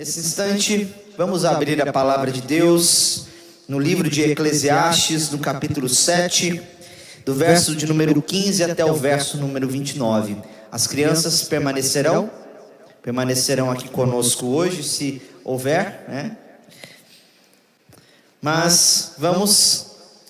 Nesse instante, vamos abrir a palavra de Deus no livro de Eclesiastes, no capítulo 7, do verso de número 15 até o verso número 29. As crianças permanecerão aqui conosco hoje, se houver, né? Mas vamos,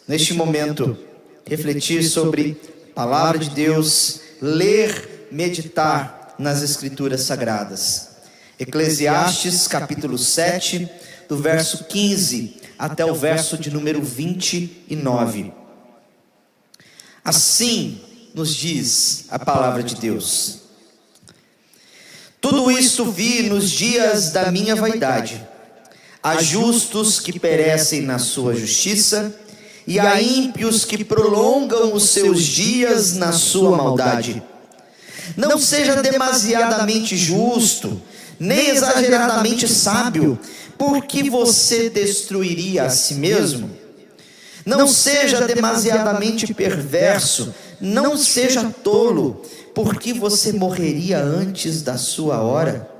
neste momento, refletir sobre a palavra de Deus, ler, meditar nas Escrituras Sagradas. Eclesiastes, capítulo 7, do verso 15 até o verso de número 29. Assim nos diz a palavra de Deus: tudo isto vi nos dias da minha vaidade. Há justos que perecem na sua justiça, e há ímpios que prolongam os seus dias na sua maldade. Não seja demasiadamente justo, nem exageradamente sábio, porque você destruiria a si mesmo. Não seja demasiadamente perverso, não seja tolo, porque você morreria antes da sua hora.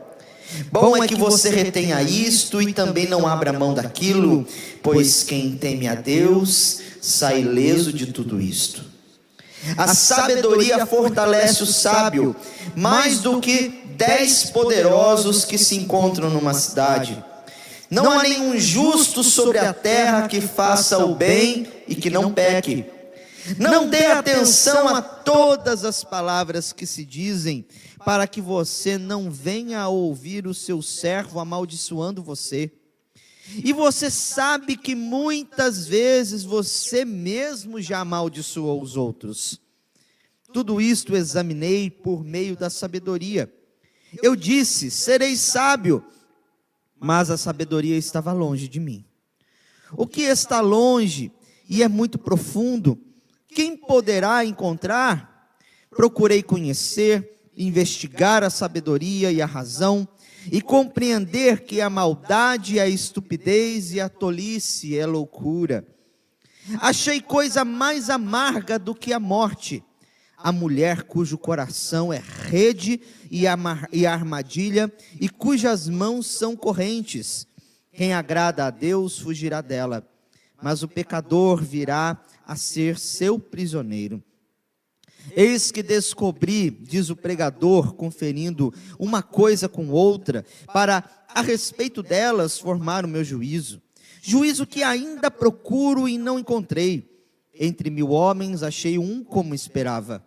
Bom é que você retenha isto e também não abra mão daquilo, pois quem teme a Deus sai ileso de tudo isto. A sabedoria fortalece o sábio, mais do que 10 poderosos que se encontram numa cidade. Não há nenhum justo sobre a terra que faça o bem e que não peque. Não dê atenção a todas as palavras que se dizem, para que você não venha a ouvir o seu servo amaldiçoando você. E você sabe que muitas vezes você mesmo já amaldiçoou os outros. Tudo isto examinei por meio da sabedoria. Eu disse, serei sábio, mas a sabedoria estava longe de mim. O que está longe e é muito profundo, quem poderá encontrar? Procurei conhecer, investigar a sabedoria e a razão, e compreender que a maldade é a estupidez e a tolice é loucura. Achei coisa mais amarga do que a morte, a mulher cujo coração é rede e armadilha, e cujas mãos são correntes. Quem agrada a Deus fugirá dela, mas o pecador virá a ser seu prisioneiro. Eis que descobri, diz o pregador, conferindo uma coisa com outra, para a respeito delas formar o meu juízo. Juízo que ainda procuro e não encontrei. Entre 1000 homens achei um como esperava,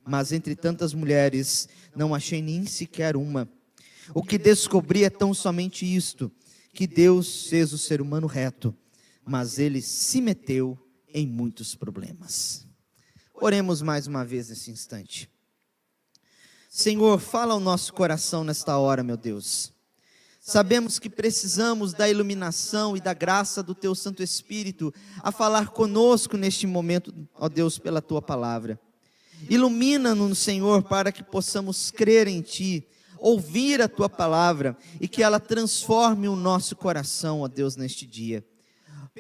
mas entre tantas mulheres não achei nem sequer uma. O que descobri é tão somente isto, que Deus fez o ser humano reto, mas ele se meteu em muitos problemas. Oremos mais uma vez nesse instante. Senhor, fala ao nosso coração nesta hora, meu Deus. Sabemos que precisamos da iluminação e da graça do Teu Santo Espírito a falar conosco neste momento, ó Deus, pela Tua palavra. Ilumina-nos, Senhor, para que possamos crer em Ti, ouvir a Tua palavra e que ela transforme o nosso coração, ó Deus, neste dia.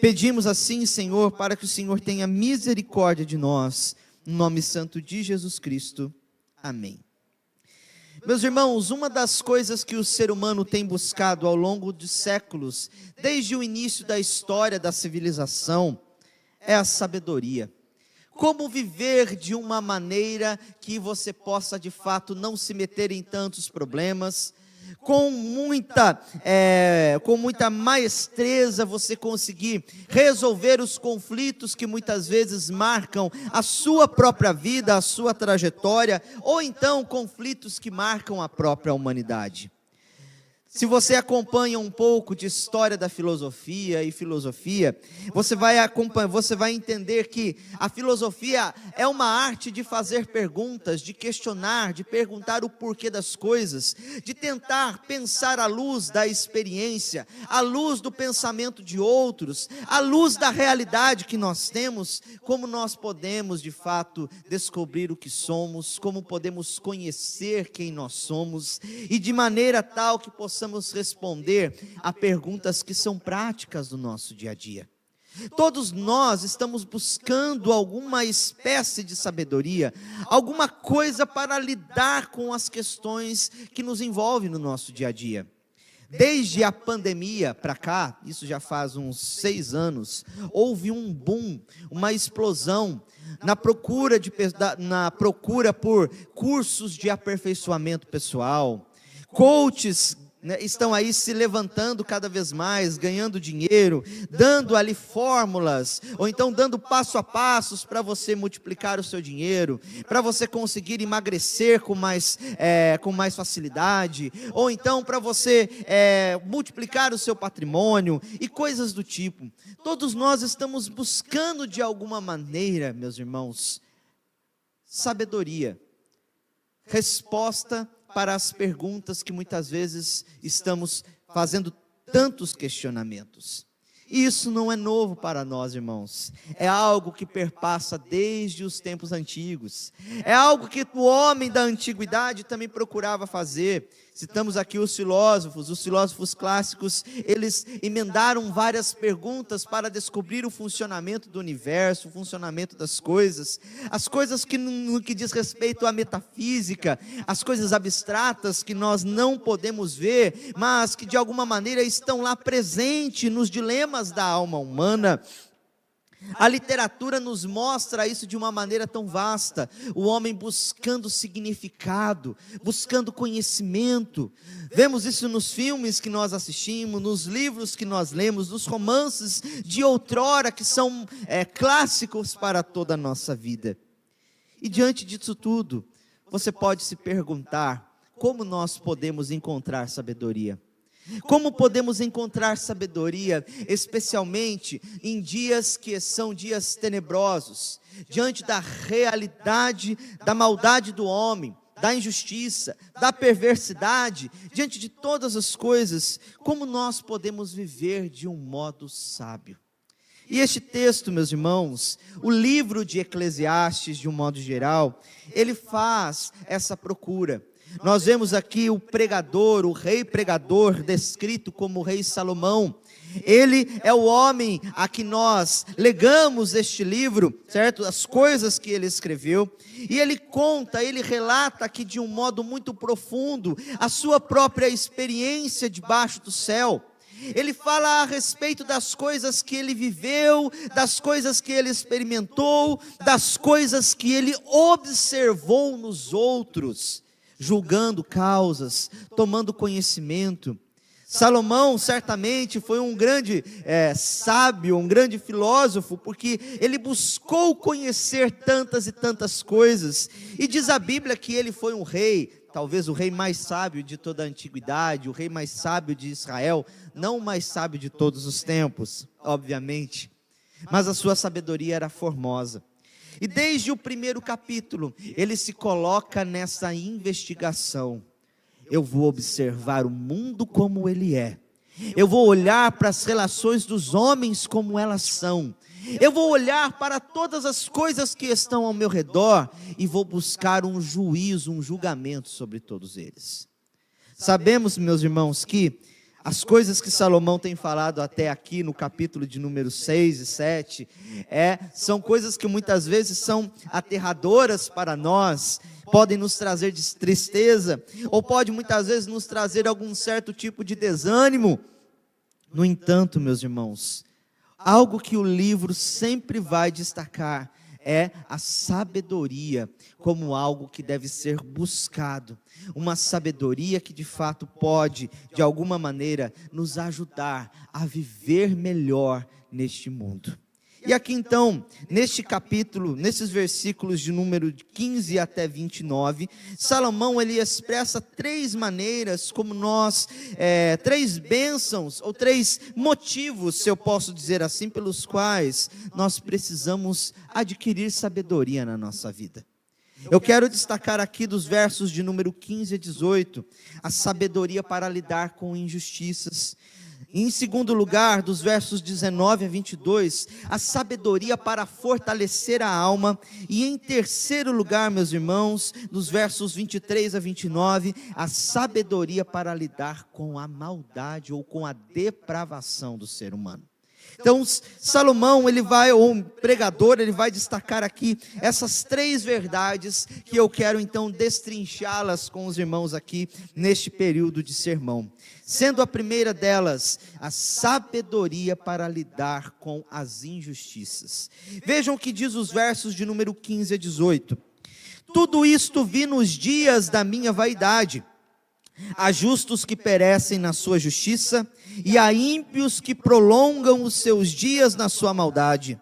Pedimos assim, Senhor, para que o Senhor tenha misericórdia de nós, no nome santo de Jesus Cristo. Amém. Meus irmãos, uma das coisas que o ser humano tem buscado ao longo de séculos, desde o início da história da civilização, é a sabedoria. Como viver de uma maneira que você possa de fato não se meter em tantos problemas, com muita maestreza você conseguir resolver os conflitos que muitas vezes marcam a sua própria vida, a sua trajetória, ou então conflitos que marcam a própria humanidade. Se você acompanha um pouco de história da filosofia, você vai entender que a filosofia é uma arte de fazer perguntas, de questionar, de perguntar o porquê das coisas, de tentar pensar à luz da experiência, à luz do pensamento de outros, à luz da realidade que nós temos, como nós podemos de fato descobrir o que somos, como podemos conhecer quem nós somos, e de maneira tal que possamos responder a perguntas que são práticas do nosso dia a dia. Todos nós estamos buscando alguma espécie de sabedoria, alguma coisa para lidar com as questões que nos envolvem no nosso dia a dia. Desde a pandemia para cá, isso já faz uns 6 anos, houve um boom, uma explosão na procura por cursos de aperfeiçoamento pessoal. Coaches, né, estão aí se levantando cada vez mais, ganhando dinheiro, dando ali fórmulas, ou então dando passo a passos para você multiplicar o seu dinheiro, para você conseguir emagrecer com mais facilidade, ou então para você multiplicar o seu patrimônio e coisas do tipo. Todos nós estamos buscando de alguma maneira, meus irmãos, sabedoria, resposta para as perguntas que muitas vezes estamos fazendo tantos questionamentos. Isso não é novo para nós, irmãos. É algo que perpassa desde os tempos antigos. É algo que o homem da antiguidade também procurava fazer. Citamos aqui os filósofos clássicos, eles emendaram várias perguntas para descobrir o funcionamento do universo, o funcionamento das coisas, as coisas que no que diz respeito à metafísica, as coisas abstratas que nós não podemos ver, mas que de alguma maneira estão lá presentes nos dilemas da alma humana. A literatura nos mostra isso de uma maneira tão vasta, o homem buscando significado, buscando conhecimento. Vemos isso nos filmes que nós assistimos, nos livros que nós lemos, nos romances de outrora que são clássicos para toda a nossa vida. E diante disso tudo, você pode se perguntar, como nós podemos encontrar sabedoria? Como podemos encontrar sabedoria, especialmente em dias que são dias tenebrosos, diante da realidade, da maldade do homem, da injustiça, da perversidade, diante de todas as coisas, como nós podemos viver de um modo sábio? E este texto, meus irmãos, o livro de Eclesiastes, de um modo geral, ele faz essa procura. Nós vemos aqui o pregador, o rei pregador, descrito como o rei Salomão. Ele é o homem a que nós legamos este livro, certo? As coisas que ele escreveu. E ele conta, ele relata aqui de um modo muito profundo a sua própria experiência debaixo do céu. Ele fala a respeito das coisas que ele viveu, das coisas que ele experimentou, das coisas que ele observou nos outros, julgando causas, tomando conhecimento. Salomão certamente foi um grande sábio, um grande filósofo, porque ele buscou conhecer tantas e tantas coisas, e diz a Bíblia que ele foi um rei, talvez o rei mais sábio de toda a antiguidade, o rei mais sábio de Israel, não o mais sábio de todos os tempos, obviamente, mas a sua sabedoria era formosa. E desde o primeiro capítulo, ele se coloca nessa investigação. Eu vou observar o mundo como ele é. Eu vou olhar para as relações dos homens como elas são. Eu vou olhar para todas as coisas que estão ao meu redor e vou buscar um juízo, um julgamento sobre todos eles. Sabemos, meus irmãos, que as coisas que Salomão tem falado até aqui no capítulo de número 6 e 7, são coisas que muitas vezes são aterradoras para nós, podem nos trazer tristeza, ou pode muitas vezes nos trazer algum certo tipo de desânimo. No entanto, meus irmãos, algo que o livro sempre vai destacar é a sabedoria como algo que deve ser buscado. Uma sabedoria que de fato pode, de alguma maneira, nos ajudar a viver melhor neste mundo. E aqui então, neste capítulo, nesses versículos de número 15 até 29, Salomão ele expressa 3 maneiras como nós, 3 bênçãos, ou 3 motivos, se eu posso dizer assim, pelos quais nós precisamos adquirir sabedoria na nossa vida. Eu quero destacar aqui dos versos de número 15 a 18, a sabedoria para lidar com injustiças. Em segundo lugar, dos versos 19 a 22, a sabedoria para fortalecer a alma. E em terceiro lugar, meus irmãos, dos versos 23 a 29, a sabedoria para lidar com a maldade ou com a depravação do ser humano. Então, Salomão, ou um pregador, ele vai destacar aqui essas 3 verdades que eu quero então destrinchá-las com os irmãos aqui neste período de sermão. Sendo a primeira delas, a sabedoria para lidar com as injustiças. Vejam o que diz os versos de número 15 a 18. Tudo isto vi nos dias da minha vaidade. Há justos que perecem na sua justiça, e há ímpios que prolongam os seus dias na sua maldade.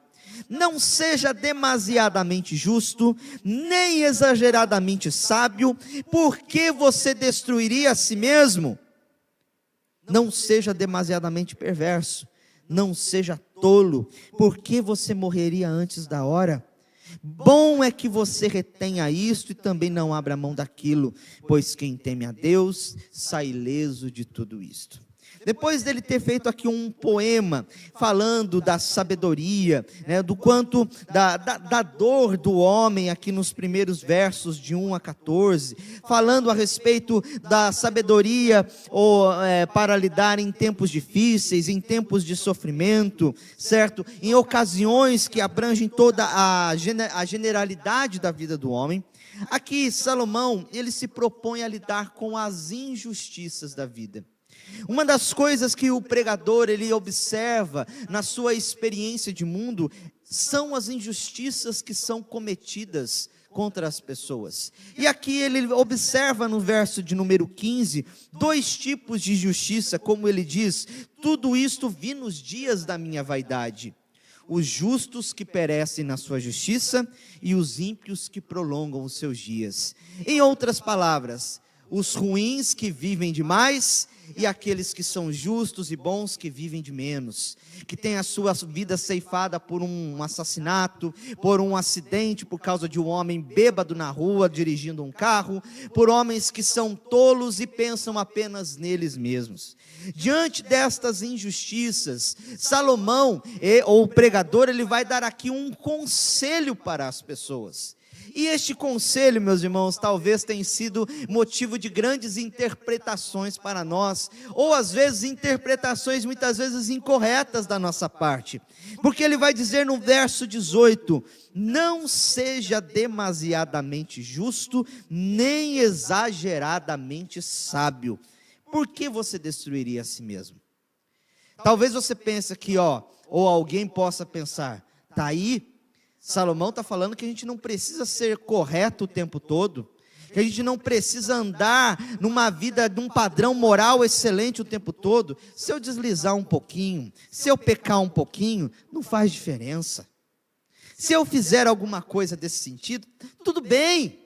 Não seja demasiadamente justo, nem exageradamente sábio, porque você destruiria a si mesmo. Não seja demasiadamente perverso, não seja tolo, porque você morreria antes da hora. Bom é que você retenha isto e também não abra mão daquilo, pois quem teme a Deus sai ileso de tudo isto. Depois dele ter feito aqui um poema falando da sabedoria, do quanto da dor do homem aqui nos primeiros versos de 1 a 14, falando a respeito da sabedoria para lidar em tempos difíceis, em tempos de sofrimento, certo? Em ocasiões que abrangem toda a generalidade da vida do homem. Aqui Salomão, ele se propõe a lidar com as injustiças da vida. Uma das coisas que o pregador ele observa na sua experiência de mundo são as injustiças que são cometidas contra as pessoas. E aqui ele observa no verso de número 15, 2 tipos de justiça, como ele diz: tudo isto vi nos dias da minha vaidade. Os justos que perecem na sua justiça e os ímpios que prolongam os seus dias. Em outras palavras, os ruins que vivem demais e aqueles que são justos e bons que vivem de menos, que têm a sua vida ceifada por um assassinato, por um acidente, por causa de um homem bêbado na rua dirigindo um carro, por homens que são tolos e pensam apenas neles mesmos. Diante destas injustiças, Salomão, ou o pregador, ele vai dar aqui um conselho para as pessoas. E este conselho, meus irmãos, talvez tenha sido motivo de grandes interpretações para nós, ou às vezes interpretações muitas vezes incorretas da nossa parte, porque ele vai dizer no verso 18, não seja demasiadamente justo, nem exageradamente sábio, por que você destruiria a si mesmo? Talvez você pense que, ou alguém possa pensar, está aí, Salomão está falando que a gente não precisa ser correto o tempo todo, que a gente não precisa andar numa vida, num padrão moral excelente o tempo todo. Se eu deslizar um pouquinho, se eu pecar um pouquinho, não faz diferença. Se eu fizer alguma coisa desse sentido, tudo bem.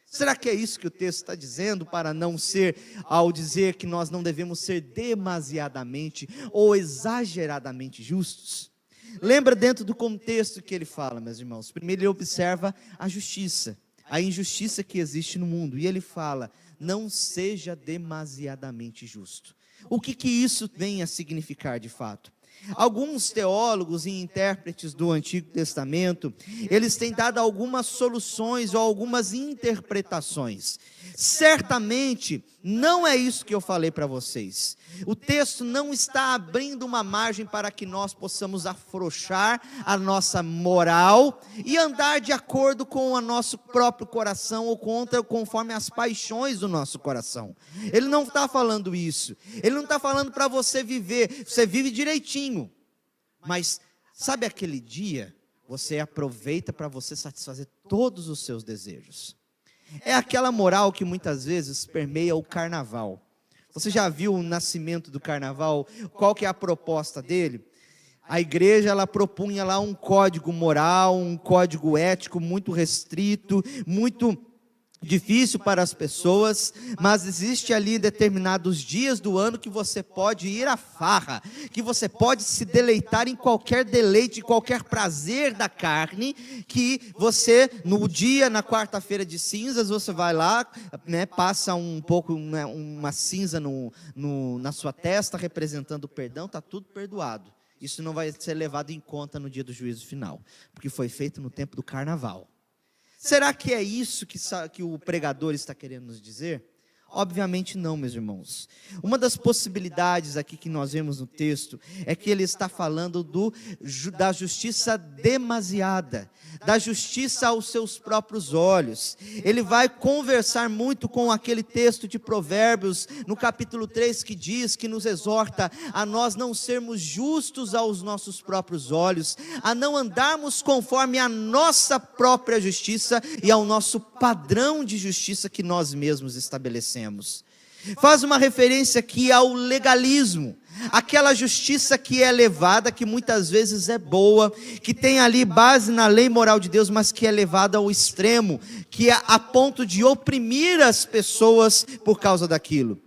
Será que é isso que o texto está dizendo, para não ser, ao dizer que nós não devemos ser demasiadamente ou exageradamente justos? Lembra dentro do contexto que ele fala, meus irmãos. Primeiro ele observa a justiça, a injustiça que existe no mundo. E ele fala, não seja demasiadamente justo. O que isso vem a significar de fato? Alguns teólogos e intérpretes do Antigo Testamento, eles têm dado algumas soluções ou algumas interpretações. Certamente, não é isso que eu falei para vocês. O texto não está abrindo uma margem para que nós possamos afrouxar a nossa moral e andar de acordo com o nosso próprio coração ou conforme as paixões do nosso coração. Ele não está falando isso. Ele não está falando para você viver, você vive direitinho. Mas sabe aquele dia, você aproveita para você satisfazer todos os seus desejos. É aquela moral que muitas vezes permeia o carnaval. Você já viu o nascimento do carnaval? Qual que é a proposta dele? A igreja, ela propunha lá um código moral, um código ético muito restrito, muito difícil para as pessoas, mas existe ali determinados dias do ano que você pode ir à farra, que você pode se deleitar em qualquer deleite, qualquer prazer da carne, que você no dia, na quarta-feira de cinzas, você vai lá, passa um pouco, uma cinza na sua testa, representando o perdão, está tudo perdoado. Isso não vai ser levado em conta no dia do juízo final, porque foi feito no tempo do carnaval. Será que é isso que o pregador está querendo nos dizer? Obviamente não, meus irmãos. Uma das possibilidades aqui que nós vemos no texto é que ele está falando da justiça demasiada, da justiça aos seus próprios olhos. Ele vai conversar muito com aquele texto de Provérbios, no capítulo 3, que diz, que nos exorta a nós não sermos justos aos nossos próprios olhos, a não andarmos conforme a nossa própria justiça e ao nosso padrão de justiça que nós mesmos estabelecemos. Faz uma referência aqui ao legalismo, aquela justiça que é elevada, que muitas vezes é boa, que tem ali base na lei moral de Deus, mas que é levada ao extremo, que é a ponto de oprimir as pessoas por causa daquilo.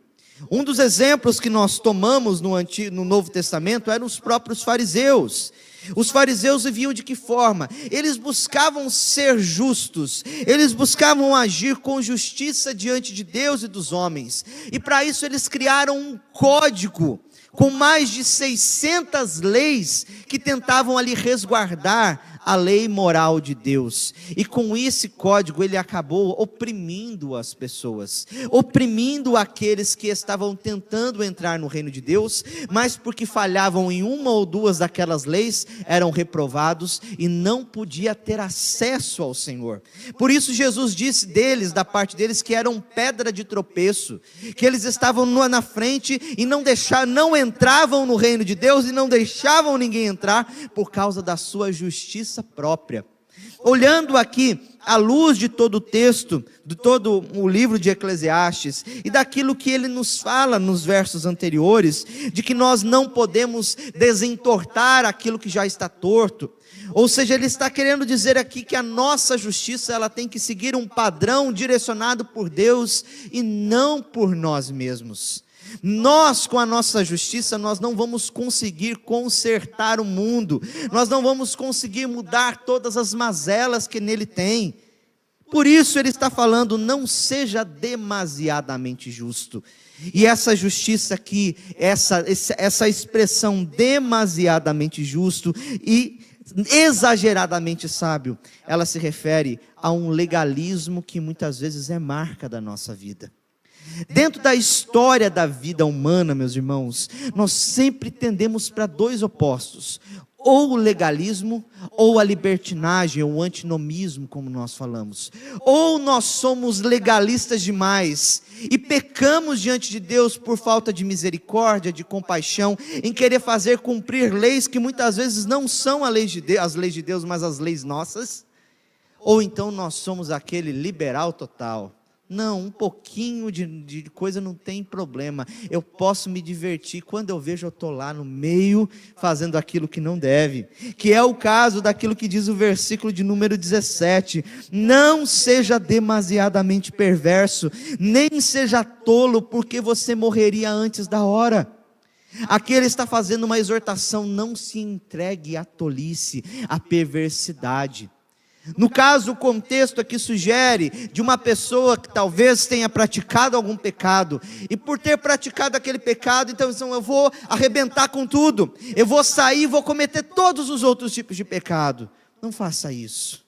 Um dos exemplos que nós tomamos no Novo Testamento eram os próprios fariseus. Os fariseus viviam de que forma? Eles buscavam ser justos, eles buscavam agir com justiça diante de Deus e dos homens, e para isso eles criaram um código, com mais de 600 leis, que tentavam ali resguardar a lei moral de Deus, e com esse código ele acabou oprimindo as pessoas, oprimindo aqueles que estavam tentando entrar no reino de Deus, mas porque falhavam em uma ou duas daquelas leis, eram reprovados e não podia ter acesso ao Senhor. Por isso Jesus disse da parte deles, que eram pedra de tropeço, que eles estavam na frente e não entravam no reino de Deus e não deixavam ninguém entrar por causa da sua justiça própria. Olhando aqui à luz de todo o texto, de todo o livro de Eclesiastes, e daquilo que ele nos fala nos versos anteriores, de que nós não podemos desentortar aquilo que já está torto, ou seja, ele está querendo dizer aqui que a nossa justiça, ela tem que seguir um padrão direcionado por Deus e não por nós mesmos. Nós, com a nossa justiça, nós não vamos conseguir consertar o mundo, nós não vamos conseguir mudar todas as mazelas que nele tem. Por isso ele está falando, não seja demasiadamente justo. E essa justiça aqui, essa expressão demasiadamente justo e exageradamente sábio, ela se refere a um legalismo que muitas vezes é marca da nossa vida. Dentro da história da vida humana, meus irmãos, nós sempre tendemos para dois opostos, ou o legalismo, ou a libertinagem, ou o antinomismo, como nós falamos. Ou nós somos legalistas demais, e pecamos diante de Deus por falta de misericórdia, de compaixão, em querer fazer cumprir leis que muitas vezes não são as leis de Deus, mas as leis nossas. Ou então nós somos aquele liberal total. Não, um pouquinho de coisa não tem problema, eu posso me divertir, quando eu vejo eu estou lá no meio, fazendo aquilo que não deve, que é o caso daquilo que diz o versículo de número 17, não seja demasiadamente perverso, nem seja tolo, porque você morreria antes da hora. Aqui ele está fazendo uma exortação, não se entregue à tolice, à perversidade. No caso, o contexto aqui sugere de uma pessoa que talvez tenha praticado algum pecado, e por ter praticado aquele pecado, então eu vou arrebentar com tudo, eu vou sair e vou cometer todos os outros tipos de pecado. Não faça isso.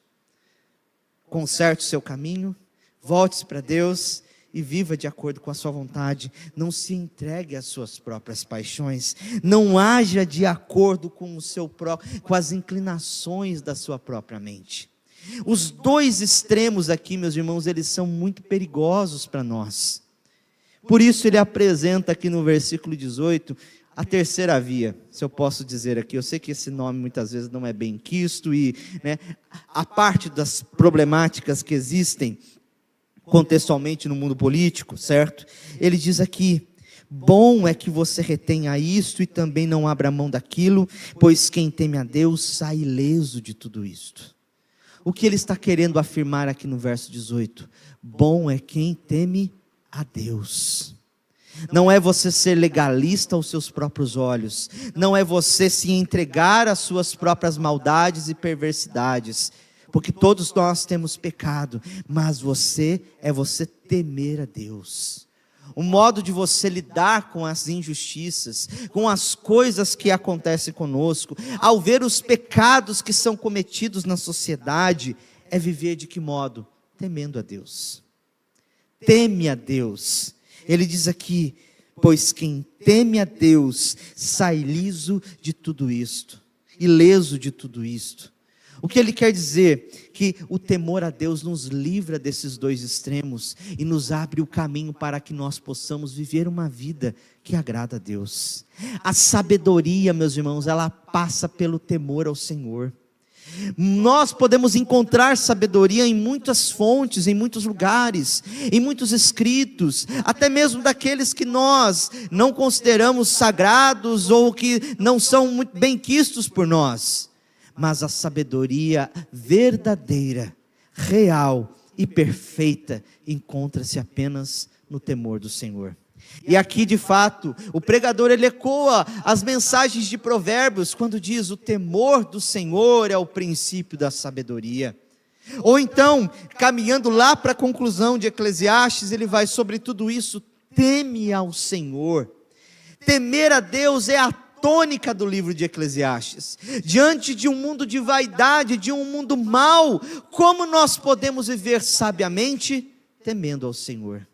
Conserte o seu caminho, volte-se para Deus e viva de acordo com a sua vontade. Não se entregue às suas próprias paixões, não haja de acordo com com as inclinações da sua própria mente. Os dois extremos aqui, meus irmãos, eles são muito perigosos para nós. Por isso ele apresenta aqui no versículo 18, a terceira via, se eu posso dizer aqui. Eu sei que esse nome muitas vezes não é bem quisto, e a parte das problemáticas que existem contextualmente no mundo político, certo? Ele diz aqui, bom é que você retenha isto e também não abra mão daquilo, pois quem teme a Deus sai ileso de tudo isto. O que ele está querendo afirmar aqui no verso 18? Bom é quem teme a Deus. Não é você ser legalista aos seus próprios olhos. Não é você se entregar às suas próprias maldades e perversidades. Porque todos nós temos pecado. Mas você temer a Deus. O modo de você lidar com as injustiças, com as coisas que acontecem conosco, ao ver os pecados que são cometidos na sociedade, é viver de que modo? Temendo a Deus. Teme a Deus. Ele diz aqui: pois quem teme a Deus sai liso de tudo isto, ileso de tudo isto. O que ele quer dizer? Que o temor a Deus nos livra desses dois extremos e nos abre o caminho para que nós possamos viver uma vida que agrada a Deus. A sabedoria, meus irmãos, ela passa pelo temor ao Senhor. Nós podemos encontrar sabedoria em muitas fontes, em muitos lugares, em muitos escritos, até mesmo daqueles que nós não consideramos sagrados ou que não são muito bem quistos por nós. Mas a sabedoria verdadeira, real e perfeita encontra-se apenas no temor do Senhor. E aqui de fato, o pregador ele ecoa as mensagens de Provérbios, quando diz: o temor do Senhor é o princípio da sabedoria. Ou então, caminhando lá para a conclusão de Eclesiastes, ele vai: sobre tudo isso, teme ao Senhor. Temer a Deus é a tônica do livro de Eclesiastes. Diante de um mundo de vaidade, de um mundo mau, como nós podemos viver sabiamente? Temendo ao Senhor.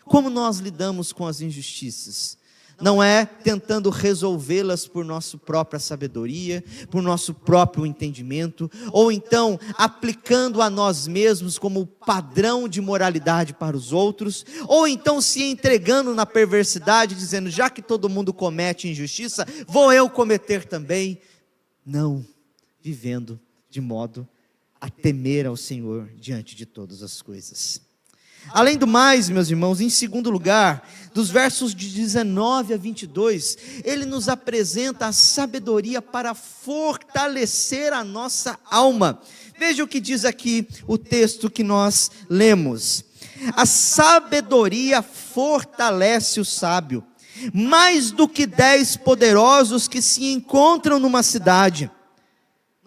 Como nós lidamos com as injustiças? Não é tentando resolvê-las por nossa própria sabedoria, por nosso próprio entendimento, ou então aplicando a nós mesmos como padrão de moralidade para os outros, ou então se entregando na perversidade, dizendo: já que todo mundo comete injustiça, vou eu cometer também. Não, vivendo de modo a temer ao Senhor diante de todas as coisas. Além do mais, meus irmãos, em segundo lugar, dos versos de 19 a 22, ele nos apresenta a sabedoria para fortalecer a nossa alma. Veja o que diz aqui o texto que nós lemos: a sabedoria fortalece o sábio, mais do que 10 poderosos que se encontram numa cidade.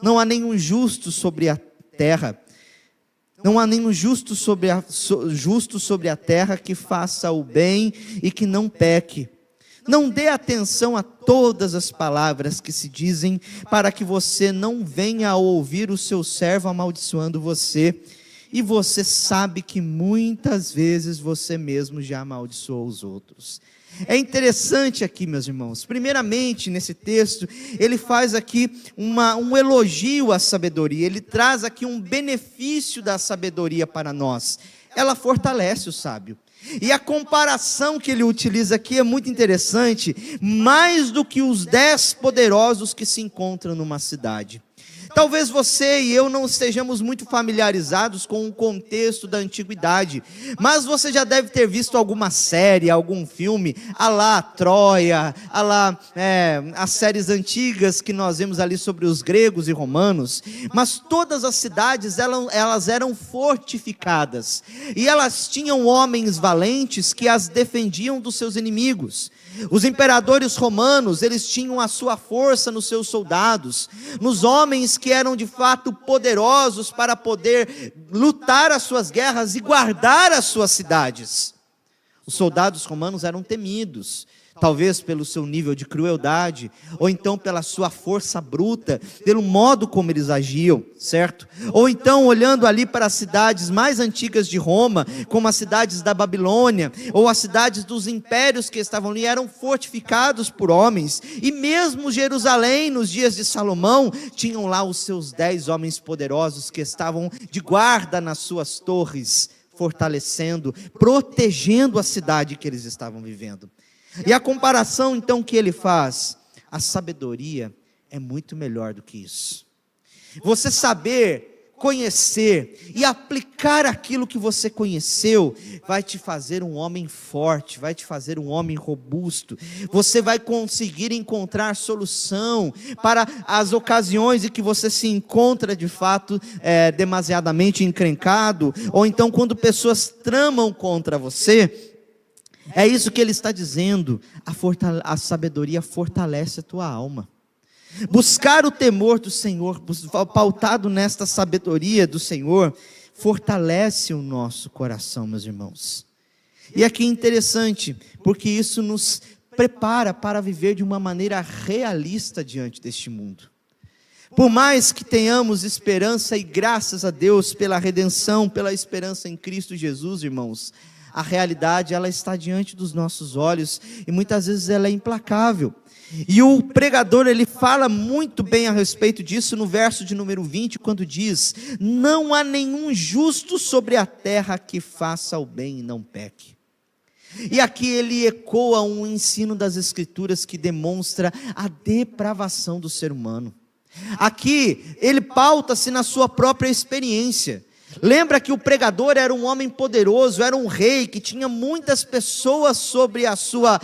Não há nenhum justo sobre a terra. Não há nenhum justo sobre a terra que faça o bem e que não peque. Não dê atenção a todas as palavras que se dizem, para que você não venha a ouvir o seu servo amaldiçoando você. E você sabe que muitas vezes você mesmo já amaldiçoou os outros. É interessante aqui, meus irmãos, primeiramente nesse texto, ele faz aqui um elogio à sabedoria, ele traz aqui um benefício da sabedoria para nós. Ela fortalece o sábio. E a comparação que ele utiliza aqui é muito interessante: mais do que os 10 poderosos que se encontram numa cidade. Talvez você e eu não estejamos muito familiarizados com o contexto da antiguidade, mas você já deve ter visto alguma série, algum filme, à lá Troia, à lá as séries antigas que nós vemos ali sobre os gregos e romanos. Mas todas as cidades elas eram fortificadas, e elas tinham homens valentes que as defendiam dos seus inimigos. Os imperadores romanos, eles tinham a sua força nos seus soldados, nos homens que eram de fato poderosos para poder lutar as suas guerras e guardar as suas cidades. Os soldados romanos eram temidos, talvez pelo seu nível de crueldade, ou então pela sua força bruta, pelo modo como eles agiam, certo? Ou então olhando ali para as cidades mais antigas de Roma, como as cidades da Babilônia, ou as cidades dos impérios que estavam ali, eram fortificados por homens. E mesmo Jerusalém, nos dias de Salomão, tinham lá os seus 10 homens poderosos que estavam de guarda nas suas torres, fortalecendo, protegendo a cidade que eles estavam vivendo. E a comparação então que ele faz: a sabedoria é muito melhor do que isso. Você saber, conhecer e aplicar aquilo que você conheceu, vai te fazer um homem forte, vai te fazer um homem robusto. Você vai conseguir encontrar solução para as ocasiões em que você se encontra de fato demasiadamente encrencado, ou então quando pessoas tramam contra você. É isso que ele está dizendo: a sabedoria fortalece a tua alma. Buscar o temor do Senhor, pautado nesta sabedoria do Senhor, fortalece o nosso coração, meus irmãos. E aqui é interessante, porque isso nos prepara para viver de uma maneira realista diante deste mundo. Por mais que tenhamos esperança, e graças a Deus pela redenção, pela esperança em Cristo Jesus, irmãos, A realidade, ela está diante dos nossos olhos e muitas vezes ela é implacável. E o pregador, ele fala muito bem a respeito disso no verso de número 20, quando diz: não há nenhum justo sobre a terra que faça o bem e não peque. E aqui ele ecoa um ensino das Escrituras que demonstra a depravação do ser humano. Aqui ele pauta-se na sua própria experiência. Lembra que o pregador era um homem poderoso, era um rei que tinha muitas pessoas sobre a sua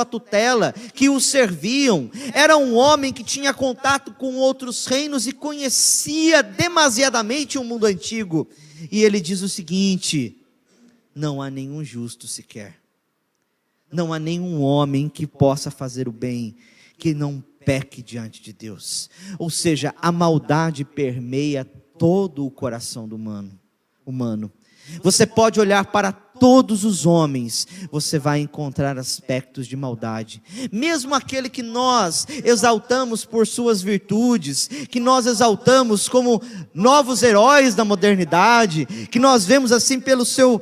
tutela, que o serviam. Era um homem que tinha contato com outros reinos e conhecia demasiadamente o mundo antigo. E ele diz o seguinte: não há nenhum justo sequer. Não há nenhum homem que possa fazer o bem, que não peque diante de Deus. Ou seja, a maldade permeia todo o coração do humano. Você pode olhar para todos os homens, você vai encontrar aspectos de maldade. Mesmo aquele que nós exaltamos por suas virtudes, que nós exaltamos como novos heróis da modernidade, que nós vemos assim pelo seu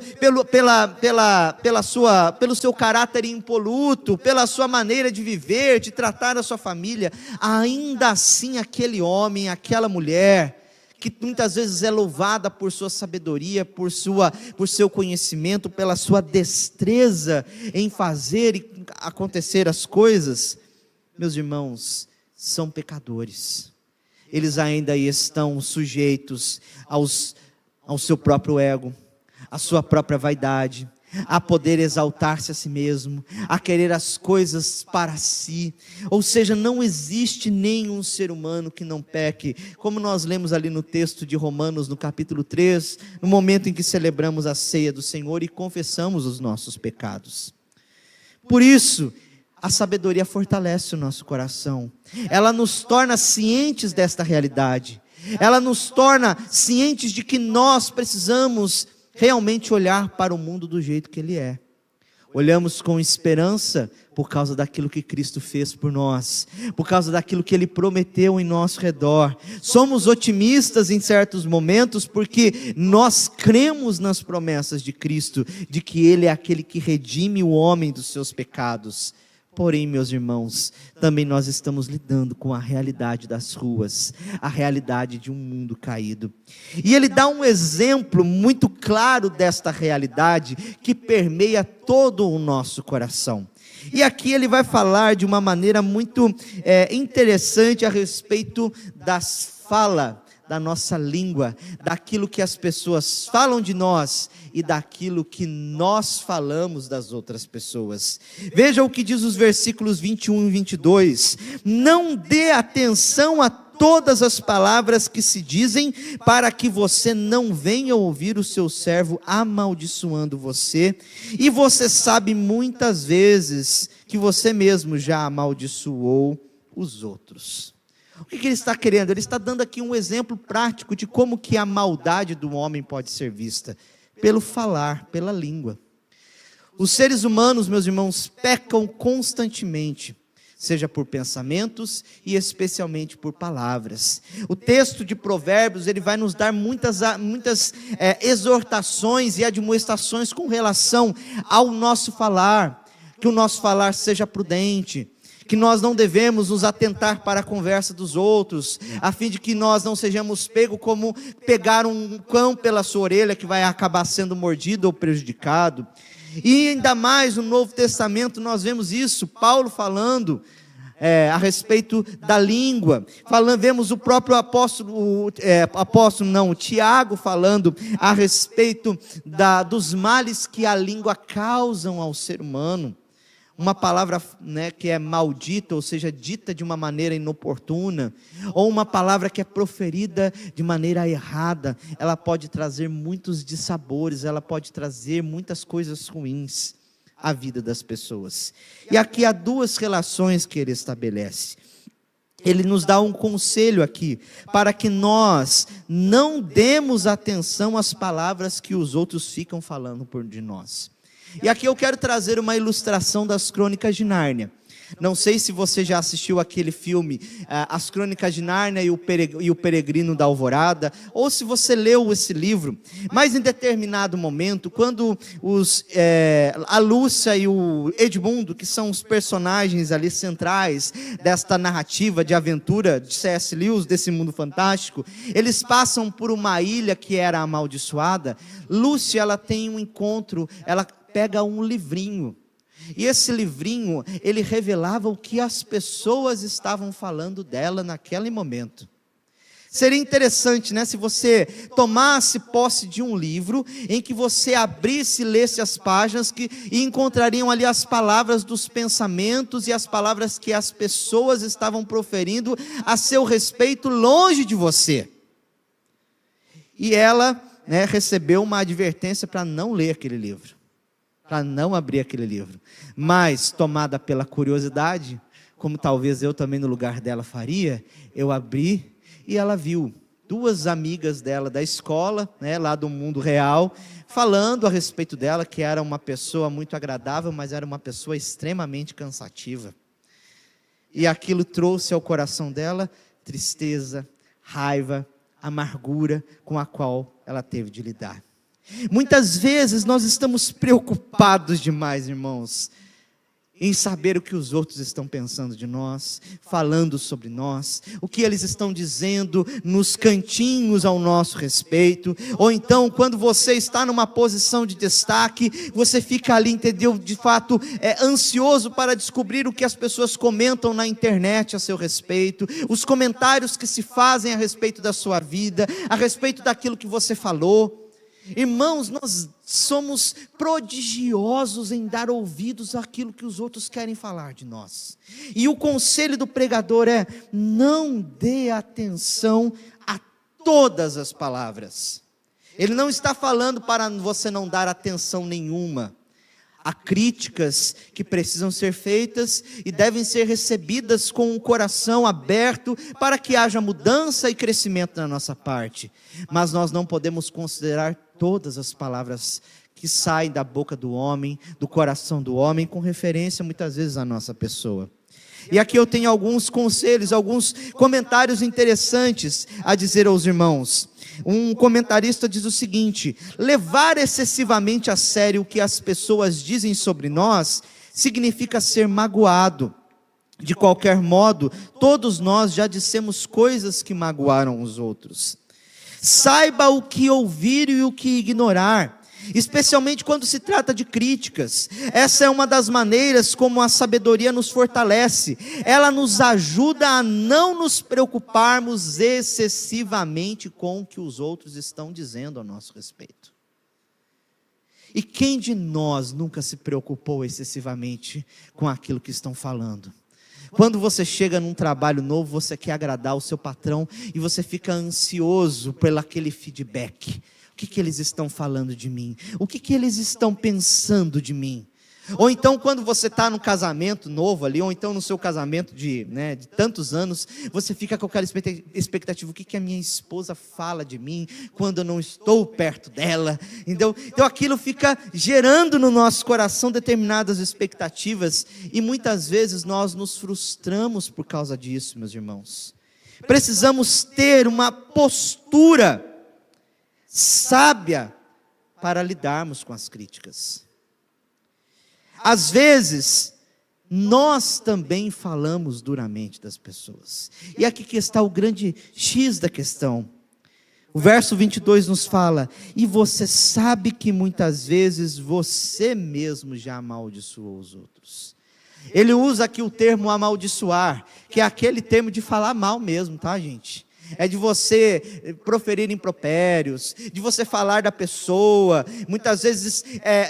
caráter impoluto, pela sua maneira de viver, de tratar a sua família, ainda assim aquele homem, aquela mulher, que muitas vezes é louvada por sua sabedoria, por seu conhecimento, pela sua destreza em fazer acontecer as coisas, meus irmãos, são pecadores. Eles ainda estão sujeitos ao seu próprio ego, à sua própria vaidade, a poder exaltar-se a si mesmo, a querer as coisas para si. Ou seja, não existe nenhum ser humano que não peque, como nós lemos ali no texto de Romanos, no capítulo 3, no momento em que celebramos a ceia do Senhor e confessamos os nossos pecados. Por isso, a sabedoria fortalece o nosso coração, ela nos torna cientes desta realidade, ela nos torna cientes de que nós precisamos realmente olhar para o mundo do jeito que ele é. Olhamos com esperança por causa daquilo que Cristo fez por nós, por causa daquilo que Ele prometeu em nosso redor. Somos otimistas em certos momentos porque nós cremos nas promessas de Cristo, de que Ele é aquele que redime o homem dos seus pecados. Porém, meus irmãos, também nós estamos lidando com a realidade das ruas, a realidade de um mundo caído. E ele dá um exemplo muito claro desta realidade que permeia todo o nosso coração. E aqui ele vai falar de uma maneira muito interessante a respeito das falas da nossa língua, daquilo que as pessoas falam de nós e daquilo que nós falamos das outras pessoas. Veja o que diz os versículos 21 e 22. Não dê atenção a todas as palavras que se dizem, para que você não venha ouvir o seu servo amaldiçoando você, e você sabe muitas vezes que você mesmo já amaldiçoou os outros. O que ele está querendo? Ele está dando aqui um exemplo prático de como que a maldade do homem pode ser vista. Pelo falar, pela língua. Os seres humanos, meus irmãos, pecam constantemente, seja por pensamentos e especialmente por palavras. O texto de Provérbios, ele vai nos dar muitas exortações e admoestações com relação ao nosso falar, que o nosso falar seja prudente, que nós não devemos nos atentar para a conversa dos outros, a fim de que nós não sejamos pegos como pegar um cão pela sua orelha que vai acabar sendo mordido ou prejudicado. E ainda mais no Novo Testamento nós vemos isso, Paulo falando a respeito da língua, vemos o próprio Tiago falando a respeito dos males que a língua causam ao ser humano. Uma palavra que é maldita, ou seja, dita de uma maneira inoportuna, ou uma palavra que é proferida de maneira errada, ela pode trazer muitos dissabores, ela pode trazer muitas coisas ruins à vida das pessoas. E aqui há duas relações que ele estabelece. Ele nos dá um conselho aqui, para que nós não demos atenção às palavras que os outros ficam falando por de nós. E aqui eu quero trazer uma ilustração das Crônicas de Nárnia. Não sei se você já assistiu aquele filme, As Crônicas de Nárnia e o Peregrino da Alvorada, ou se você leu esse livro, mas em determinado momento, quando a Lúcia e o Edmundo, que são os personagens ali centrais desta narrativa de aventura de C.S. Lewis, desse mundo fantástico, eles passam por uma ilha que era amaldiçoada. Lúcia, ela tem um encontro, ela pega um livrinho, e esse livrinho, ele revelava o que as pessoas estavam falando dela naquele momento. Seria interessante, né, se você tomasse posse de um livro, em que você abrisse e lesse as páginas, e encontrariam ali as palavras dos pensamentos, e as palavras que as pessoas estavam proferindo a seu respeito, longe de você. E ela, né, recebeu uma advertência para não ler aquele livro, para não abrir aquele livro, mas tomada pela curiosidade, como talvez eu também no lugar dela faria, eu abri e ela viu duas amigas dela da escola, né, lá do mundo real, falando a respeito dela, que era uma pessoa muito agradável, mas era uma pessoa extremamente cansativa, e aquilo trouxe ao coração dela tristeza, raiva, amargura com a qual ela teve de lidar. Muitas vezes nós estamos preocupados demais, irmãos, em saber o que os outros estão pensando de nós, falando sobre nós, o que eles estão dizendo nos cantinhos ao nosso respeito, ou então quando você está numa posição de destaque, você fica ali, entendeu, de fato, ansioso para descobrir o que as pessoas comentam na internet a seu respeito, os comentários que se fazem a respeito da sua vida, a respeito daquilo que você falou. Irmãos, nós somos prodigiosos em dar ouvidos àquilo que os outros querem falar de nós. E o conselho do pregador é: não dê atenção a todas as palavras. Ele não está falando para você não dar atenção nenhuma. Há críticas que precisam ser feitas e devem ser recebidas com o coração aberto para que haja mudança e crescimento na nossa parte. Mas nós não podemos considerar todas as palavras que saem da boca do homem, do coração do homem, com referência muitas vezes à nossa pessoa. E aqui eu tenho alguns conselhos, alguns comentários interessantes a dizer aos irmãos. Um comentarista diz o seguinte: levar excessivamente a sério o que as pessoas dizem sobre nós significa ser magoado. De qualquer modo, todos nós já dissemos coisas que magoaram os outros. Saiba o que ouvir e o que ignorar, especialmente quando se trata de críticas. Essa é uma das maneiras como a sabedoria nos fortalece. Ela nos ajuda a não nos preocuparmos excessivamente com o que os outros estão dizendo a nosso respeito. E quem de nós nunca se preocupou excessivamente com aquilo que estão falando? Quando você chega num trabalho novo, você quer agradar o seu patrão e você fica ansioso pelo aquele feedback. O que eles estão falando de mim? O que eles estão pensando de mim? Ou então quando você está no casamento novo ali, ou então no seu casamento de tantos anos, você fica com aquela expectativa: o que a minha esposa fala de mim quando eu não estou perto dela? Então aquilo fica gerando no nosso coração determinadas expectativas, e muitas vezes nós nos frustramos por causa disso, meus irmãos. Precisamos ter uma postura sábia para lidarmos com as críticas. Às vezes, nós também falamos duramente das pessoas. E aqui que está o grande X da questão. O verso 22 nos fala: e você sabe que muitas vezes você mesmo já amaldiçoou os outros. Ele usa aqui o termo amaldiçoar, que é aquele termo de falar mal mesmo, tá, gente? É de você proferir impropérios, de você falar da pessoa, muitas vezes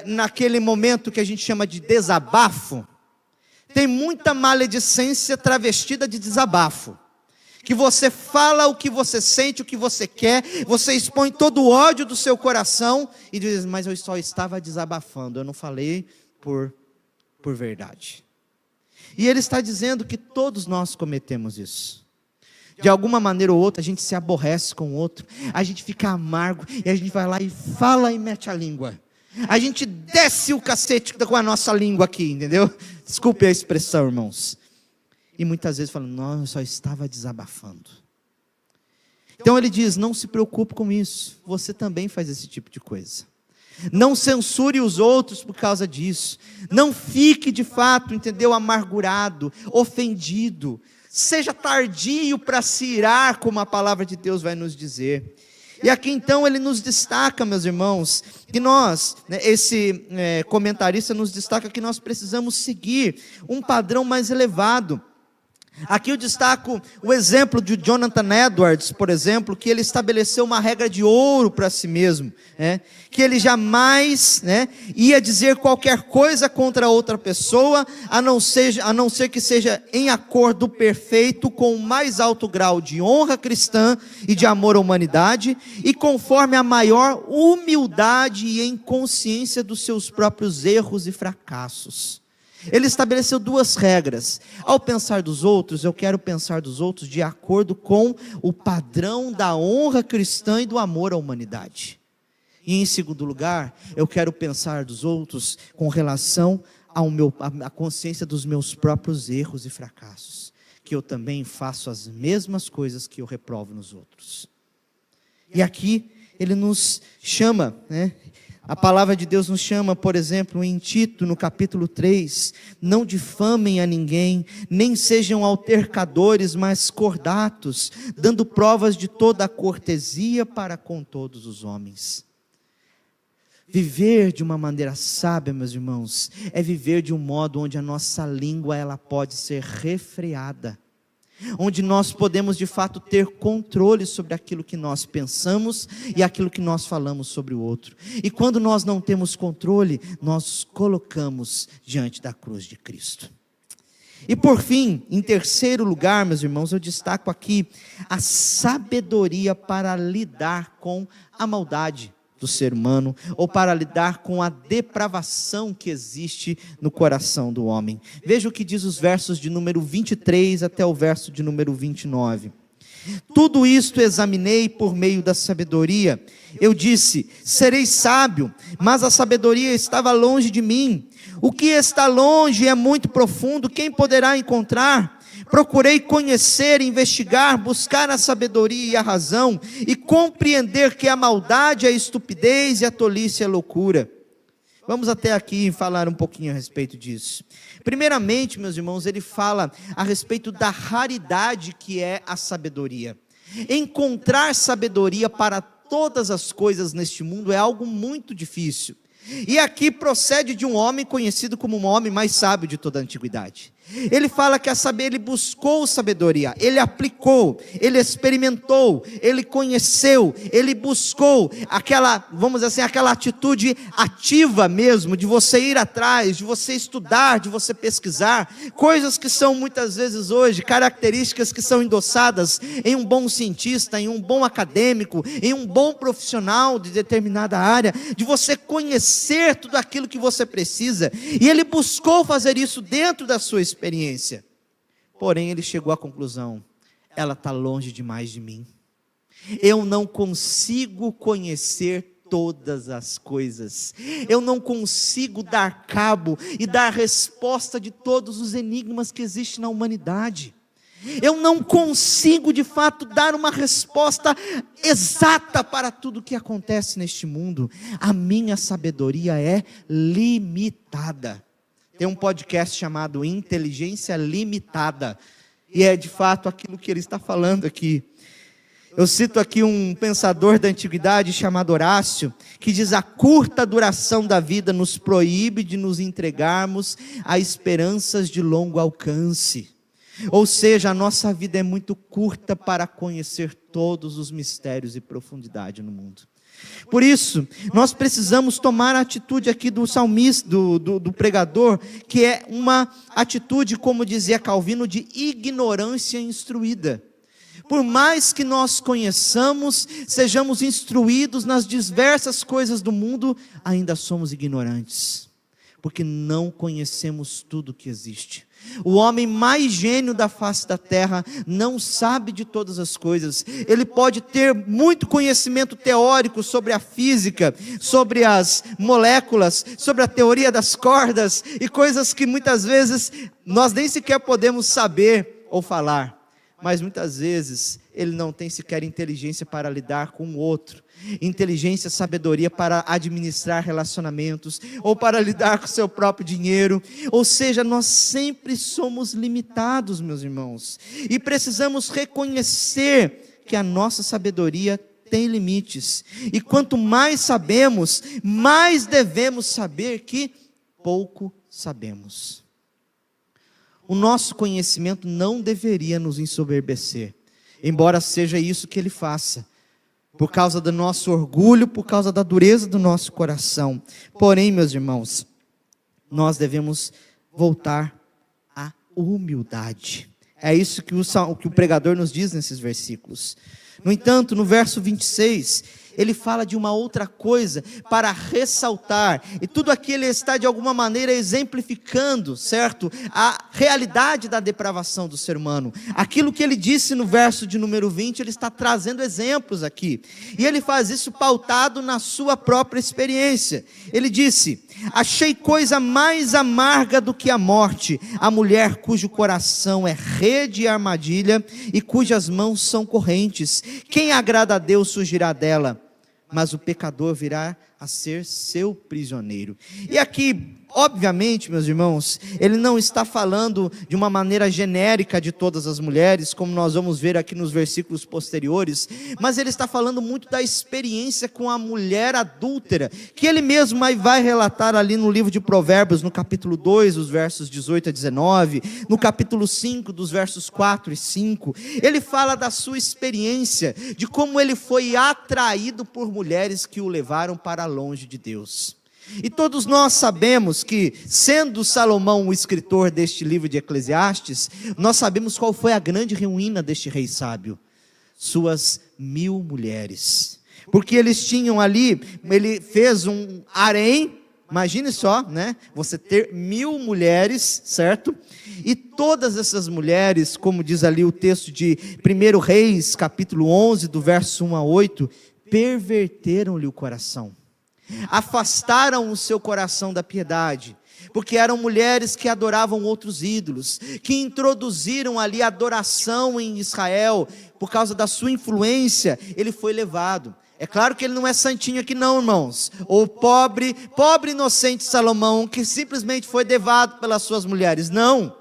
naquele momento que a gente chama de desabafo, tem muita maledicência travestida de desabafo, que você fala o que você sente, o que você quer, você expõe todo o ódio do seu coração e diz: mas eu só estava desabafando, eu não falei por verdade. E ele está dizendo que todos nós cometemos isso. De alguma maneira ou outra, a gente se aborrece com o outro, a gente fica amargo, e a gente vai lá e fala e mete a língua. A gente desce o cacete com a nossa língua aqui, entendeu? Desculpe a expressão, irmãos. E muitas vezes falam, não, eu só estava desabafando. Então ele diz, não se preocupe com isso, você também faz esse tipo de coisa. Não censure os outros por causa disso. Não fique de fato, entendeu, amargurado, ofendido. Seja tardio para se irar, como a palavra de Deus vai nos dizer. E aqui então ele nos destaca, meus irmãos, que nós, esse comentarista nos destaca que nós precisamos seguir um padrão mais elevado. Aqui eu destaco o exemplo de Jonathan Edwards, por exemplo, que ele estabeleceu uma regra de ouro para si mesmo, que ele jamais ia dizer qualquer coisa contra outra pessoa, a não ser que seja em acordo perfeito com o mais alto grau de honra cristã e de amor à humanidade, e conforme a maior humildade e em consciência dos seus próprios erros e fracassos. Ele estabeleceu duas regras. Ao pensar dos outros, eu quero pensar dos outros de acordo com o padrão da honra cristã e do amor à humanidade. E em segundo lugar, eu quero pensar dos outros com relação à consciência dos meus próprios erros e fracassos. Que eu também faço as mesmas coisas que eu reprovo nos outros. E aqui ele nos chama, a palavra de Deus nos chama, por exemplo, em Tito, no capítulo 3, não difamem a ninguém, nem sejam altercadores, mas cordatos, dando provas de toda a cortesia para com todos os homens. Viver de uma maneira sábia, meus irmãos, é viver de um modo onde a nossa língua ela pode ser refreada. Onde nós podemos de fato ter controle sobre aquilo que nós pensamos e aquilo que nós falamos sobre o outro. E quando nós não temos controle, nós colocamos diante da cruz de Cristo. E por fim, em terceiro lugar, meus irmãos, eu destaco aqui a sabedoria para lidar com a maldade do ser humano, ou para lidar com a depravação que existe no coração do homem. Veja o que diz os versos de número 23 até o verso de número 29. Tudo isto examinei por meio da sabedoria. Eu disse, serei sábio, mas a sabedoria estava longe de mim. O que está longe é muito profundo, quem poderá encontrar? Procurei conhecer, investigar, buscar a sabedoria e a razão, e compreender que a maldade, a estupidez e a tolice é loucura. Vamos até aqui falar um pouquinho a respeito disso. Primeiramente, meus irmãos, ele fala a respeito da raridade que é a sabedoria. Encontrar sabedoria para todas as coisas neste mundo é algo muito difícil. E aqui procede de um homem conhecido como o homem mais sábio de toda a antiguidade. Ele fala que ele buscou sabedoria, ele aplicou, ele experimentou, ele conheceu, ele buscou aquela, vamos dizer assim, aquela atitude ativa mesmo, de você ir atrás, de você estudar, de você pesquisar, coisas que são muitas vezes hoje, características que são endossadas em um bom cientista, em um bom acadêmico, em um bom profissional de determinada área, de você conhecer tudo aquilo que você precisa, e ele buscou fazer isso dentro da sua experiência. Porém ele chegou à conclusão, ela está longe demais de mim, eu não consigo conhecer todas as coisas, eu não consigo dar cabo e dar resposta de todos os enigmas que existem na humanidade, eu não consigo de fato dar uma resposta exata para tudo o que acontece neste mundo, a minha sabedoria é limitada. Tem um podcast chamado Inteligência Limitada, e é de fato aquilo que ele está falando aqui. Eu cito aqui um pensador da antiguidade chamado Horácio, que diz: a curta duração da vida nos proíbe de nos entregarmos a esperanças de longo alcance. Ou seja, a nossa vida é muito curta para conhecer todos os mistérios e profundidade no mundo. Por isso, nós precisamos tomar a atitude aqui do salmista, do pregador, que é uma atitude, como dizia Calvino, de ignorância instruída. Por mais que nós conheçamos, sejamos instruídos nas diversas coisas do mundo, ainda somos ignorantes. porque não conhecemos tudo que existe. O homem mais gênio da face da terra não sabe de todas as coisas. Ele pode ter muito conhecimento teórico sobre a física, sobre as moléculas, sobre a teoria das cordas e coisas que muitas vezes nós nem sequer podemos saber ou falar. Mas muitas vezes ele não tem sequer inteligência para lidar com o outro, inteligência, sabedoria para administrar relacionamentos, ou para lidar com o seu próprio dinheiro. Ou seja, nós sempre somos limitados, meus irmãos, e precisamos reconhecer que a nossa sabedoria tem limites, e quanto mais sabemos, mais devemos saber que pouco sabemos. O nosso conhecimento não deveria nos ensoberbecer, embora seja isso que ele faça, por causa do nosso orgulho, por causa da dureza do nosso coração. Porém, meus irmãos, nós devemos voltar à humildade. É isso que o pregador nos diz nesses versículos. No entanto, no verso 26, ele fala de uma outra coisa para ressaltar, e tudo aqui ele está de alguma maneira exemplificando, certo? A realidade da depravação do ser humano. Aquilo que ele disse no verso de número 20, ele está trazendo exemplos aqui, e ele faz isso pautado na sua própria experiência. Ele disse: achei coisa mais amarga do que a morte, a mulher cujo coração é rede e armadilha, e cujas mãos são correntes. Quem agrada a Deus fugirá dela, mas o pecador virá a ser seu prisioneiro. E aqui, obviamente, meus irmãos, ele não está falando de uma maneira genérica de todas as mulheres, como nós vamos ver aqui nos versículos posteriores, mas ele está falando muito da experiência com a mulher adúltera, que ele mesmo vai relatar ali no livro de Provérbios, no capítulo 2, os versos 18 a 19, no capítulo 5, dos versos 4 e 5, ele fala da sua experiência, de como ele foi atraído por mulheres que o levaram para longe de Deus. E todos nós sabemos que, sendo Salomão o escritor deste livro de Eclesiastes, nós sabemos qual foi a grande ruína deste rei sábio: suas 1000 mulheres. Porque eles tinham ali, ele fez um harém, imagine só, né? Você ter 1000 mulheres, certo? E todas essas mulheres, como diz ali o texto de 1 Reis, capítulo 11, do verso 1 a 8, perverteram-lhe o coração. Afastaram o seu coração da piedade, porque eram mulheres que adoravam outros ídolos, que introduziram ali a adoração em Israel. Por causa da sua influência, ele foi levado. É claro que ele não é santinho aqui não, irmãos. O pobre inocente Salomão, que simplesmente foi levado pelas suas mulheres. Não.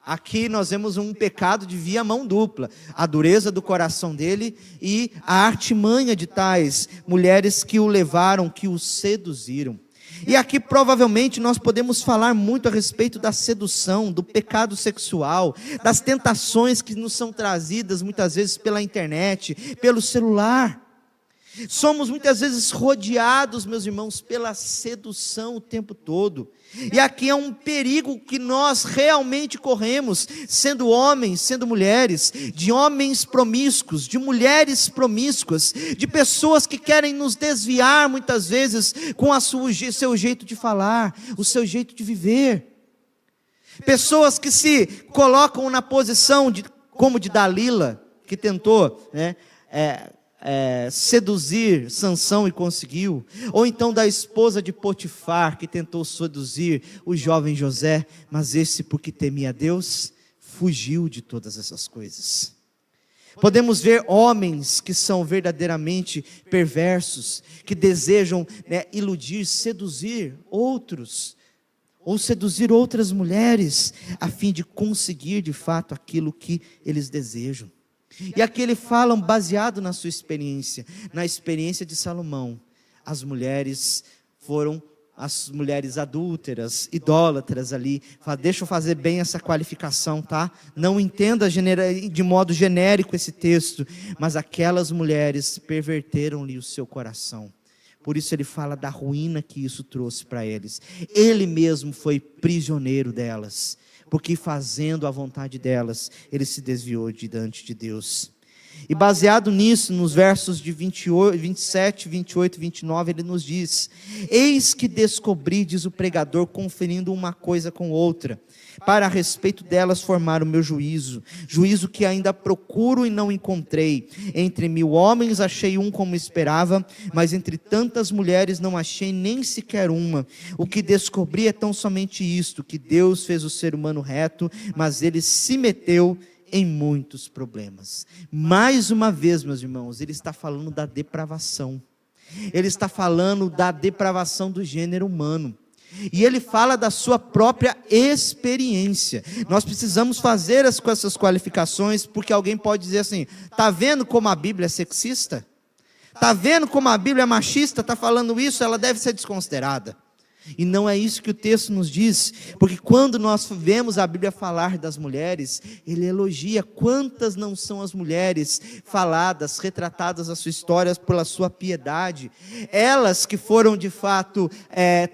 Aqui nós vemos um pecado de via mão dupla, a dureza do coração dele e a artimanha de tais mulheres que o levaram, que o seduziram. E aqui provavelmente nós podemos falar muito a respeito da sedução, do pecado sexual, das tentações que nos são trazidas muitas vezes pela internet, pelo celular. Somos muitas vezes rodeados, meus irmãos, pela sedução o tempo todo. E aqui é um perigo que nós realmente corremos, sendo homens, sendo mulheres, de homens promíscuos, de mulheres promíscuas, de pessoas que querem nos desviar muitas vezes com seu jeito de falar, o seu jeito de viver. Pessoas que se colocam na posição como de Dalila, que tentou, seduzir Sansão e conseguiu, ou então da esposa de Potifar, que tentou seduzir o jovem José, mas esse, porque temia a Deus, fugiu de todas essas coisas. Podemos ver homens que são verdadeiramente perversos, que desejam iludir, seduzir outros, ou seduzir outras mulheres, a fim de conseguir de fato aquilo que eles desejam. E aqui ele fala baseado na sua experiência, na experiência de Salomão. As mulheres foram as mulheres adúlteras, idólatras ali. Fala, deixa eu fazer bem essa qualificação, tá? Não entenda de modo genérico esse texto, mas aquelas mulheres perverteram-lhe o seu coração. Por isso ele fala da ruína que isso trouxe para eles. Ele mesmo foi prisioneiro delas, porque fazendo a vontade delas, ele se desviou diante de Deus. E baseado nisso, nos versos de 28, 27, 28 e 29, ele nos diz: eis que descobri, diz o pregador, conferindo uma coisa com outra, para a respeito delas formar o meu juízo, juízo que ainda procuro e não encontrei. Entre 1000 homens achei um como esperava, mas entre tantas mulheres não achei nem sequer uma. O que descobri é tão somente isto, que Deus fez o ser humano reto, mas ele se meteu em muitos problemas. Mais uma vez, meus irmãos, ele está falando da depravação. Ele está falando da depravação do gênero humano. E ele fala da sua própria experiência. Nós precisamos fazer com essas qualificações, porque alguém pode dizer assim: está vendo como a Bíblia é sexista? Está vendo como a Bíblia é machista? Está falando isso, ela deve ser desconsiderada. E não é isso que o texto nos diz, porque quando nós vemos a Bíblia falar das mulheres, ele elogia. Quantas não são as mulheres faladas, retratadas a sua história pela sua piedade, elas que foram de fato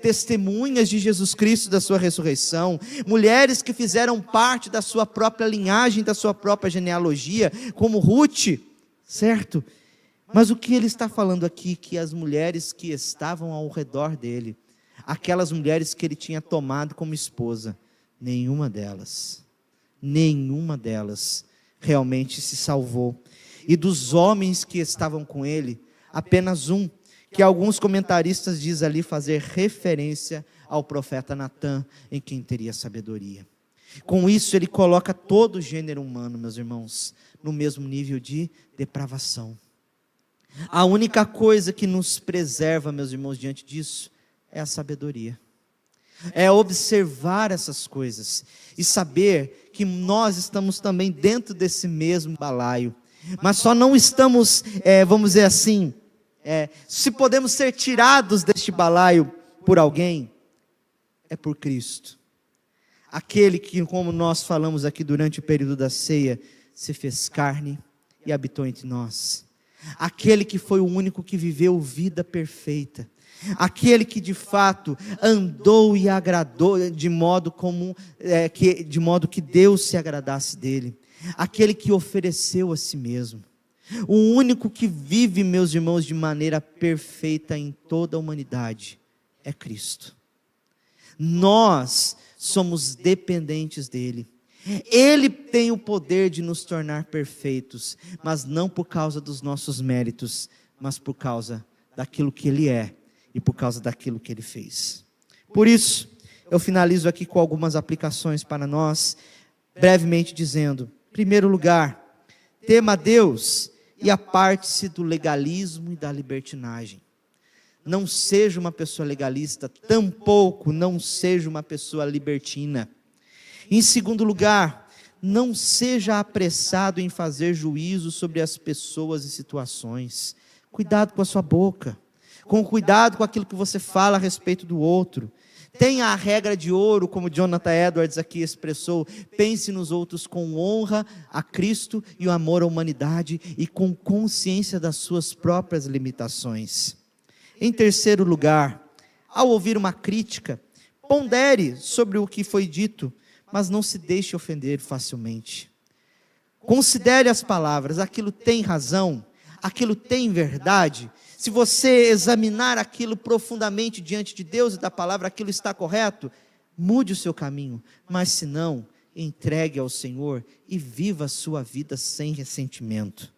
testemunhas de Jesus Cristo, da sua ressurreição, mulheres que fizeram parte da sua própria linhagem, da sua própria genealogia, como Ruth, certo? Mas o que ele está falando aqui, que as mulheres que estavam ao redor dele, aquelas mulheres que ele tinha tomado como esposa, nenhuma delas realmente se salvou. E dos homens que estavam com ele, apenas um, que alguns comentaristas dizem ali fazer referência ao profeta Natã, em quem teria sabedoria. Com isso ele coloca todo o gênero humano, meus irmãos, no mesmo nível de depravação. A única coisa que nos preserva, meus irmãos, diante disso, é a sabedoria, é observar essas coisas e saber que nós estamos também dentro desse mesmo balaio, mas só não estamos, vamos dizer assim, se podemos ser tirados deste balaio por alguém, é por Cristo, aquele que, como nós falamos aqui durante o período da ceia, se fez carne e habitou entre nós, aquele que foi o único que viveu vida perfeita, aquele que de fato andou e agradou de modo que Deus se agradasse dele, aquele que ofereceu a si mesmo, o único que vive, meus irmãos, de maneira perfeita em toda a humanidade, é Cristo. Nós somos dependentes dele. Ele tem o poder de nos tornar perfeitos, mas não por causa dos nossos méritos, mas por causa daquilo que ele é e por causa daquilo que ele fez. Por isso, eu finalizo aqui com algumas aplicações para nós, brevemente dizendo: em primeiro lugar, tema a Deus e aparte-se do legalismo e da libertinagem. Não seja uma pessoa legalista, tampouco não seja uma pessoa libertina. Em segundo lugar, não seja apressado em fazer juízo sobre as pessoas e situações. Cuidado com a sua boca, com cuidado com aquilo que você fala a respeito do outro. Tenha a regra de ouro, como Jonathan Edwards aqui expressou: pense nos outros com honra a Cristo e o amor à humanidade e com consciência das suas próprias limitações. Em terceiro lugar, ao ouvir uma crítica, pondere sobre o que foi dito, mas não se deixe ofender facilmente. Considere as palavras: aquilo tem razão, aquilo tem verdade. Se você examinar aquilo profundamente diante de Deus e da palavra, aquilo está correto, mude o seu caminho, mas se não, entregue ao Senhor e viva a sua vida sem ressentimento.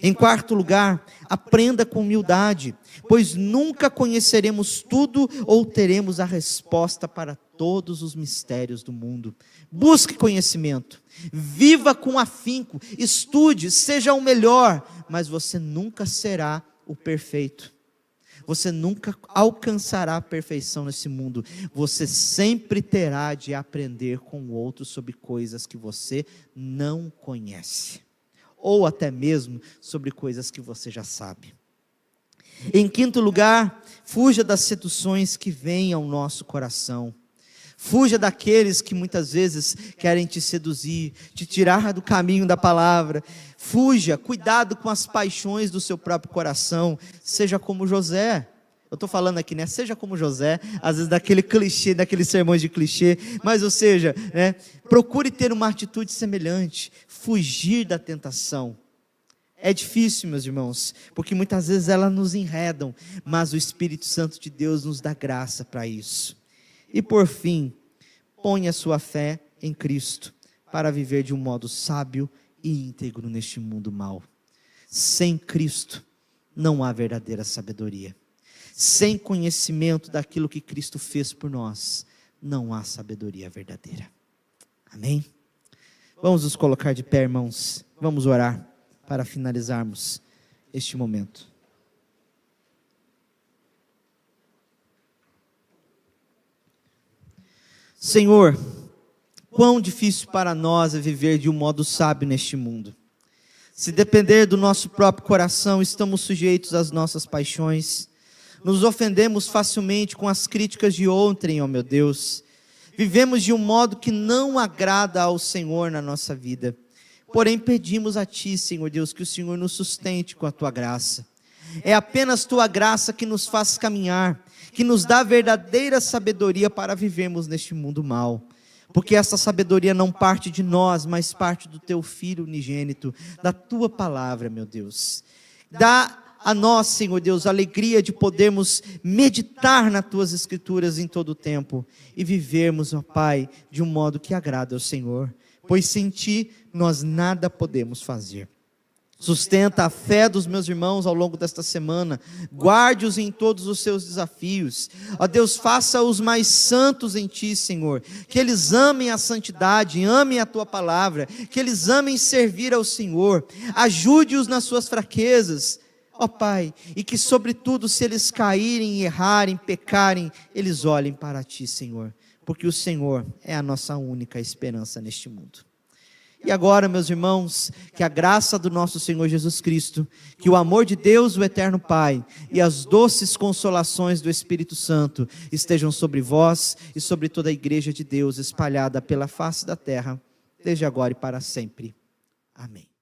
Em quarto lugar, aprenda com humildade, pois nunca conheceremos tudo ou teremos a resposta para todos os mistérios do mundo. Busque conhecimento, viva com afinco, estude, seja o melhor, mas você nunca será o perfeito. Você nunca alcançará a perfeição nesse mundo. Você sempre terá de aprender com o outro sobre coisas que você não conhece, ou até mesmo sobre coisas que você já sabe. Em quinto lugar, fuja das seduções que vêm ao nosso coração. Fuja daqueles que muitas vezes querem te seduzir, te tirar do caminho da palavra. Fuja, cuidado com as paixões do seu próprio coração. Seja como José. Eu estou falando aqui, né? Seja como José, às vezes daquele clichê, daqueles sermões de clichê, mas ou seja, né? Procure ter uma atitude semelhante, fugir da tentação. É difícil, meus irmãos, porque muitas vezes elas nos enredam, mas o Espírito Santo de Deus nos dá graça para isso. E por fim, ponha sua fé em Cristo para viver de um modo sábio e íntegro neste mundo mau. Sem Cristo não há verdadeira sabedoria. Sem conhecimento daquilo que Cristo fez por nós, não há sabedoria verdadeira. Amém? Vamos nos colocar de pé, irmãos. Vamos orar para finalizarmos este momento. Senhor, quão difícil para nós é viver de um modo sábio neste mundo. Se depender do nosso próprio coração, estamos sujeitos às nossas paixões. Nos ofendemos facilmente com as críticas de ontem, ó meu Deus. Vivemos de um modo que não agrada ao Senhor na nossa vida. Porém, pedimos a Ti, Senhor Deus, que o Senhor nos sustente com a Tua graça. É apenas Tua graça que nos faz caminhar, que nos dá verdadeira sabedoria para vivermos neste mundo mau. Porque essa sabedoria não parte de nós, mas parte do Teu Filho unigênito, da Tua palavra, meu Deus. Dá a nós, Senhor Deus, a alegria de podermos meditar nas Tuas Escrituras em todo o tempo e vivermos, ó Pai, de um modo que agrada ao Senhor, pois sem Ti nós nada podemos fazer. Sustenta a fé dos meus irmãos ao longo desta semana, guarde-os em todos os seus desafios. Ó Deus, faça-os mais santos em Ti, Senhor, que eles amem a santidade, amem a Tua palavra, que eles amem servir ao Senhor, ajude-os nas suas fraquezas, ó Pai, e que sobretudo se eles caírem, errarem, pecarem, eles olhem para Ti, Senhor, porque o Senhor é a nossa única esperança neste mundo. E agora, meus irmãos, que a graça do nosso Senhor Jesus Cristo, que o amor de Deus, o eterno Pai, e as doces consolações do Espírito Santo estejam sobre vós e sobre toda a igreja de Deus espalhada pela face da terra, desde agora e para sempre. Amém.